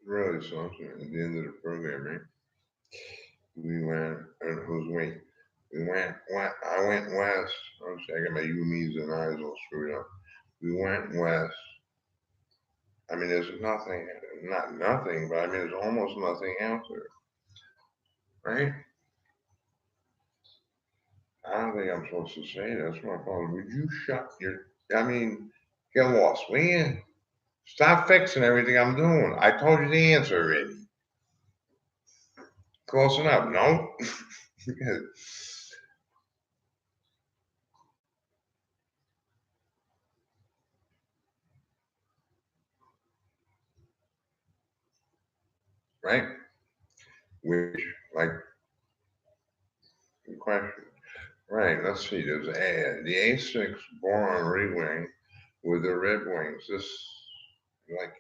really something. At the end of the program, right? We went, and who's wait? I went west. Oh, see, I got my U's and I's all screwed up. We went west. I mean, there's nothing, not nothing, but I mean, there's almost nothing out there, right? I don't think I'm supposed to say that. That's my problem. Would you shut your, I mean, get lost, will you? Stop fixing everything I'm doing. I told you the answer already. Close enough. No? Right? Which, like, question. Right, let's see. There's the A6 boron re-wing with the red wings. This, like,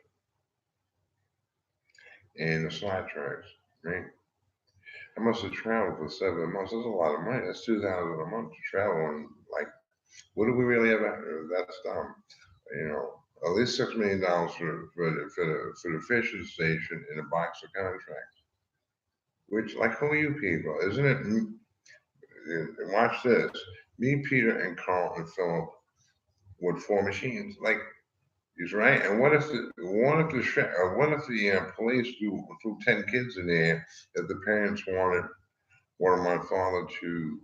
and the slide tracks, right? I must have traveled for 7 months. That's a lot of money. That's 2,000 a month to travel. And, like, what do we really have out there? That's dumb. You know, at least $6 million for the fishing station in a box of contracts. Which, like, who are you people? Isn't it? Watch this. Me, Peter, and Carl and Philip with four machines. Like, he's right. And what if the police threw 10 kids in there if the parents wanted my father to?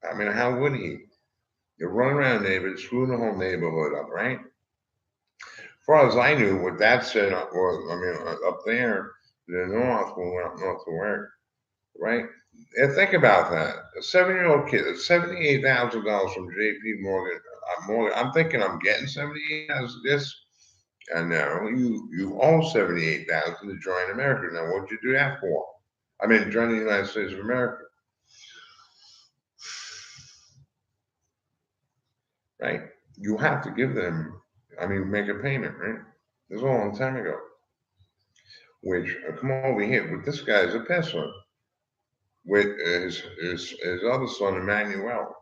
I mean, how would he? You run around neighborhood, screw the whole neighborhood up, right? As far as I knew, what that said was, I mean, up there, the north, when we went up north to work, right? And think about that. A 7-year-old kid, $78,000 from J.P. Morgan. I'm thinking I'm getting 78,000. This, I know you owe 78,000 to join America. Now, what'd you do that for? I mean, join the United States of America, right? You have to give them. I mean, make a payment, right? This was a long time ago. Which come over here with this guy's a peasant with his other son Emmanuel,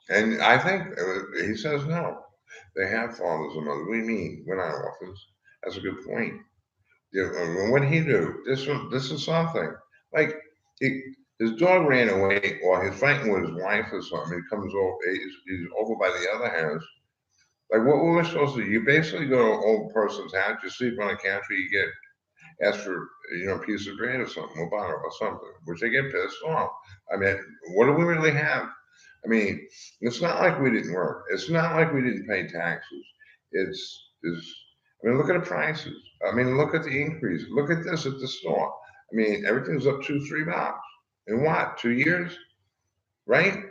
and I think he says no. They have fathers and mothers. What do you mean? We're not orphans. That's a good point. Yeah, what did he do? This is something. Like he, his dog ran away, or he's fighting with his wife or something. He comes over. He's over by the other house. Like what were we supposed to do? You basically go to an old person's house. You sleep on a couch, or you get ask for a piece of bread or something, or butter or something, which they get pissed off. I mean, what do we really have? I mean, it's not like we didn't work. It's not like we didn't pay taxes. It's. I mean, look at the prices. I mean, look at the increase. Look at this at the store. I mean, everything's up $2, $3. In what? 2 years, right?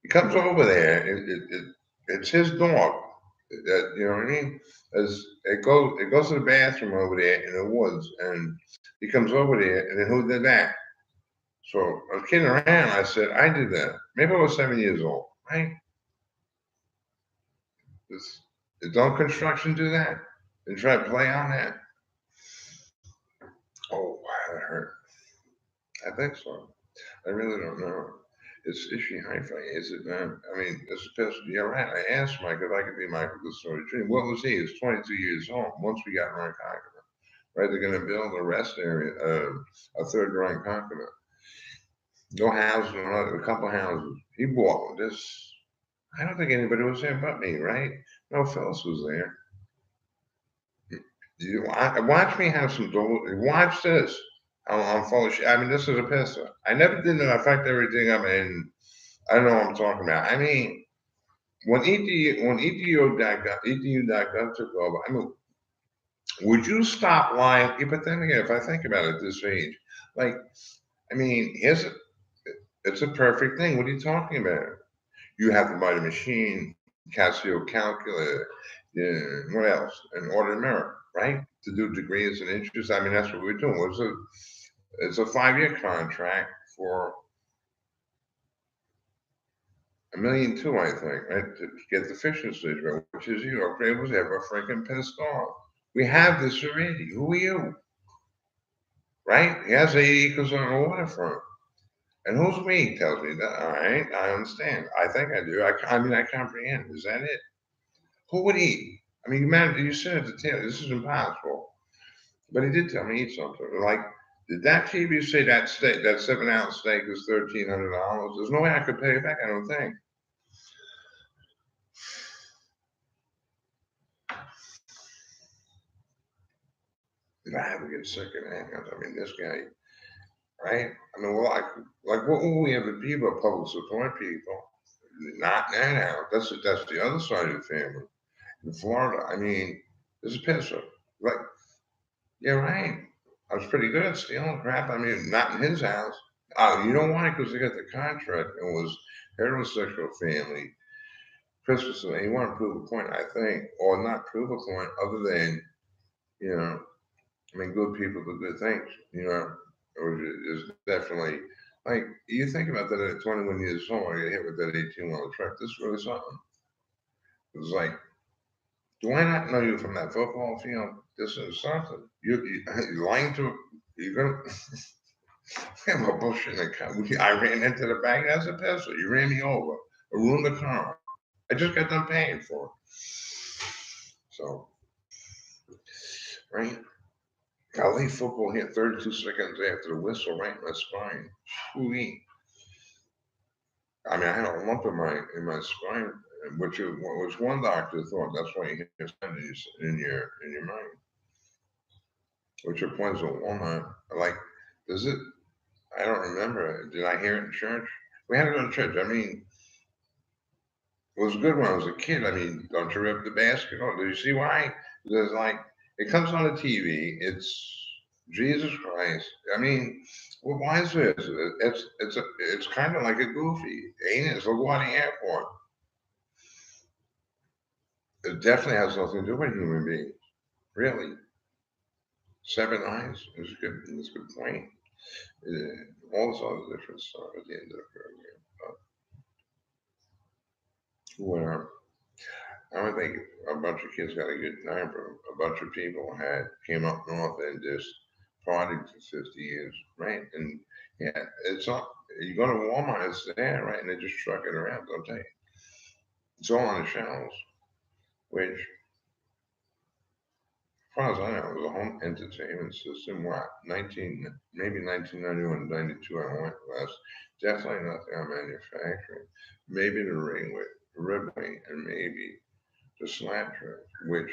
He comes over there. It's his dog. You know what I mean? As it goes to the bathroom over there in the woods, and he comes over there, and then who did that? So I was kidding around. I said, I did that. Maybe I was 7 years old, right? This, don't construction do that? And try to play on that? Oh, that hurt. I think so. I really don't know. Is she hi-fi? Is it not? I mean, this is supposed to be all right. I asked Mike if I could be Michael the Story Dream. What was he? He's 22 years old. Once we got Ron Conqueror, right? They're going to build a rest area, a third Ron Conqueror. No houses, a couple houses. He bought this. I don't think anybody was there but me, right? No, Phyllis was there. Watch me have some dough. Watch this. I'm full of shit. I mean, this is a pisser. I never did that. I fucked everything up, and I don't know what I'm talking about. I mean, when edu.gov took over, I mean, would you stop lying? Yeah, but then again, if I think about it at this age, like, I mean, it's a perfect thing. What are you talking about? You have to buy the machine, Casio calculator, yeah, what else? An order mirror, right? To do degrees and inches. I mean, that's what we're doing. It's a 5-year contract for 1,200,000, I think, right? To get the fishing stage right, which is you. Okay, was ever freaking pissed off. We have this already. Who are you? Right? He has 8 acres on the waterfront. And who's we? Tells me that. All right, I understand. I think I do. I mean, I comprehend. Is that it? Who would eat? I mean, you sit at the table. This is impossible. But he did tell me eat something. Like, did that TV say that steak, that 7 ounce steak is $1,300? There's no way I could pay it back. I don't think. Did I ever get sick of that? I mean, this guy, right? I mean, well, like what will we ever be but public support people? Not now. That's the other side of the family. In Florida, I mean, this is pisser. Like, yeah, right. I was pretty good at stealing crap. I mean, not in his house. You know why? Because they got the contract. It was heterosexual family. Christmas, and he wanted to prove a point, I think, or not prove a point, other than, you know, I mean, good people do good things, or is definitely like you think about that at 21 years old, I get hit with that 18-wheeler truck. This is really something. It was like, do I not know you from that football field? This is something. You're lying to. You're gonna have a bush in the car. I ran into the back. That's a pistol. You ran me over. I ruined the car. I just got done paying for it. So, right? LA football hit 32 seconds after the whistle right in my spine. Sweet. I mean, I had a lump in my spine, which one doctor thought that's why you hit in your mind, which applies to Walmart. Like, does it? I don't remember. Did I hear it in church? We had to go to church. I mean, it was good when I was a kid. I mean, don't you rip the basketball? Do you see why? Because like it comes on the TV. It's Jesus Christ. I mean, well, why is this? It's kind of like a goofy, ain't it? It's LaGuardia Airport. It definitely has nothing to do with human beings. Really, seven eyes is a good. Is a good point. All this other different stuff at the end of the program. Where I would think a bunch of kids got a good time, but a bunch of people came up north and just partied for 50 years, right? And yeah, it's all you go to Walmart, it's there, right? And they just truck it around, don't they? It's all on the shelves, which, as far as I know, it was a home entertainment system. What, 1991, 92, I went last. Definitely nothing on manufacturing. Maybe the ring with ribbon and maybe the slap track, which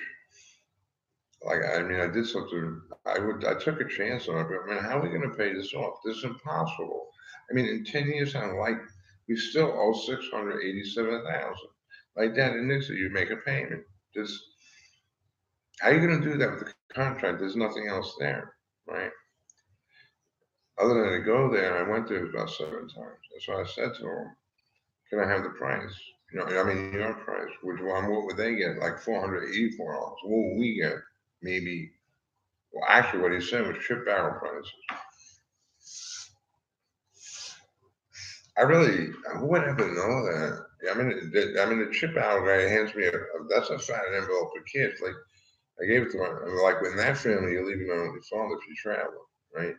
like I mean I did something I took a chance on it, but I mean how are we gonna pay this off? This is impossible. I mean in 10 years I'm like we still owe 687,000. Like that and this you make a payment. Just how are you gonna do that with the contract? There's nothing else there, right? Other than to go there, I went there about 7 times. That's what I said to him. Can I have the price? I mean your price. Which one? What would they get? Like $484. What would we get? Maybe. Well, actually, what he said was chip barrel prices. I really, who would ever know that? The chip barrel guy hands me that's a fat envelope for kids. Like, I gave it to him. Like, in that family, you're leaving on your phone if you travel, right?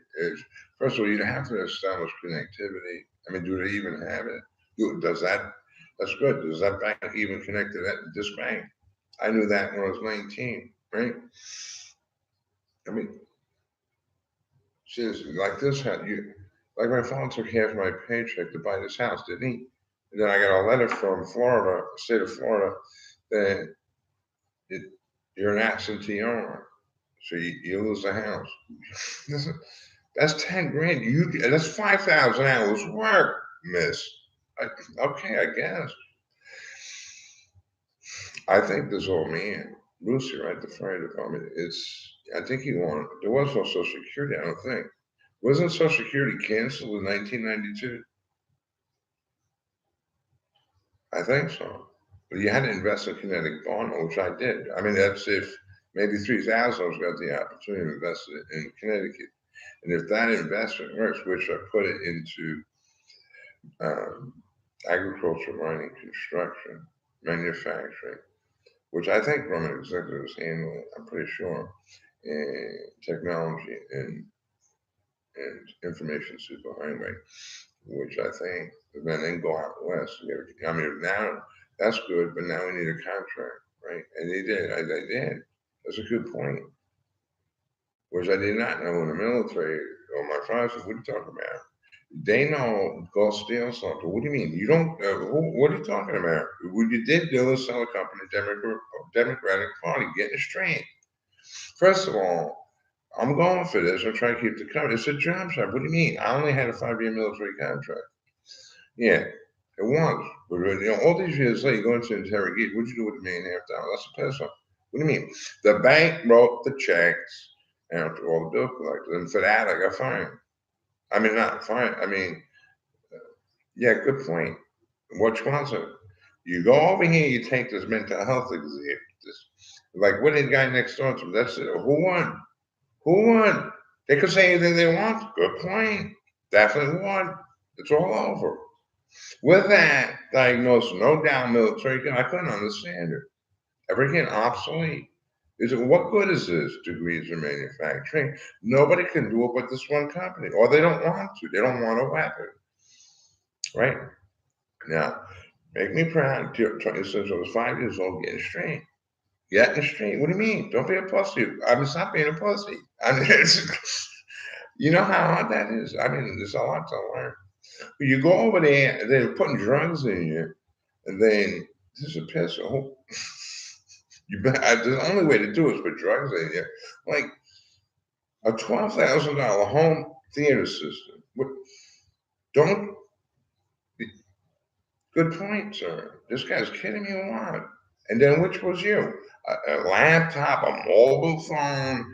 First of all, you have to establish connectivity. I mean, do they even have it? That's good. Does that bank even connect to this bank? I knew that when I was 19, right? I mean, seriously, like this had you, like my father took half my paycheck to buy this house, didn't he? And then I got a letter from Florida, state of Florida, that it, you're an absentee owner, so you lose the house. That's 10 grand. That's 5,000 hours work, miss. I, okay, I guess. I think this old man, Lucy, right, the fire department, I think he wanted, there was no Social Security, I don't think. Wasn't Social Security canceled in 1992? I think so. But you had to invest in kinetic bond, which I did. I mean, that's if maybe 3,000 got the opportunity to invest in Connecticut. And if that investment works, which I put it into um, agriculture, mining, construction, manufacturing, which I think Roman executives handle it, I'm pretty sure, and technology and information superhighway, which I think then go out west. I mean, now that's good, but now we need a contract, right? And they did. I did. That's a good point. Whereas I did not know in the military, or my father said, what are you talking about? They know go steal something. What do you mean? You don't, what are you talking about? What you did do is sell a company, Democratic Party, getting straight. First of all, I'm going for this. I'm trying to keep the company. It's a job shop. What do you mean? I only had a 5-year military contract. Yeah, it was. But all these years later, you go into interrogation. What'd you do with $1.5 million? That's a peso. What do you mean? The bank wrote the checks and to all the bill collectors, and for that I got fined. I mean, not fined. I mean, yeah, good point. What sponsor? You go over here, you take this mental health exam. This, like, what did the guy next door to? That's it. Who won? Who won? They could say anything they want. Good point. Definitely won. It's all over. With that diagnosis, no doubt military, I couldn't understand it. Everything obsolete. Is it what good is this degrees in manufacturing? Nobody can do it but this one company, or they don't want to. They don't want a weapon, right? Now, make me proud. Since I was 5 years old, getting straight. Getting straight. What do you mean? Don't be a pussy. I mean, stop being a pussy. I mean, you know how hard that is. I mean, there's a lot to learn. But you go over there, they're putting drugs in you, and then this is a piss. Oh, the only way to do it is put drugs in you. Like a $12,000 home theater system. What, don't. Good point, sir. This guy's kidding me or what? And then which was you? A laptop, a mobile phone.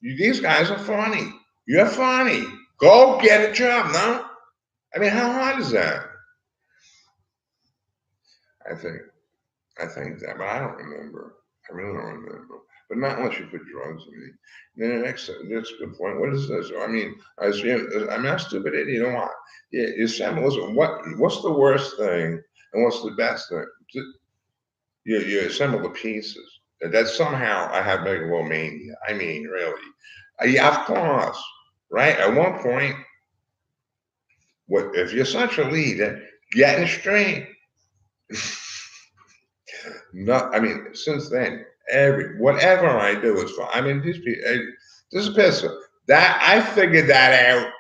These guys are funny. You're funny. Go get a job, no? I mean, how hard is that? I think. I think that, but I don't remember. I really don't remember. But not unless you put drugs in me. Then that's a good point. What is this? I mean, I'm not stupid idiot. You know what? Yeah, you assemble. Listen, what's the worst thing and what's the best thing? You assemble the pieces. That somehow I have megalomania. I mean, really. Yeah, of course. Right? At one point, what if you're such a leader, getting straight. No, I mean, since then, whatever I do is fine. I mean, these people, this is pissing. That I figured that out,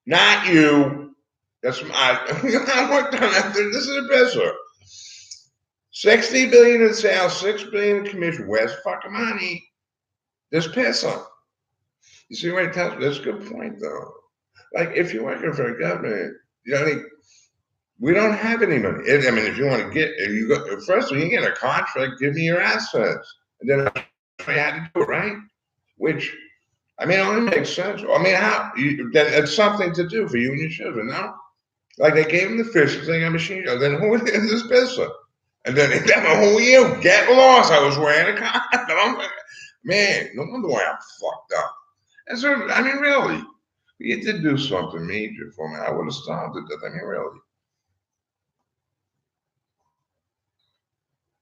not you. That's I worked on that. This is a pisser. 60 billion in sales, 6 billion in commission. Where's the fucking money? This pisser. You see what it tells me? That's a good point, though. Like, if you're working for a government, you know, we don't have any money. I mean, if you want to get, if you go, first of all, you get a contract, give me your assets. And then I had to do it, right? Which, I mean, it only makes sense. I mean, it's something to do for you and your children, no? Like they gave them the fish, they got a machine gun. Then who is this business? And then they tell me, who are you? Get lost. I was wearing a condom. Man, no wonder why I'm fucked up. I mean, really, you did do something major for me. I would have starved to death. I mean, really.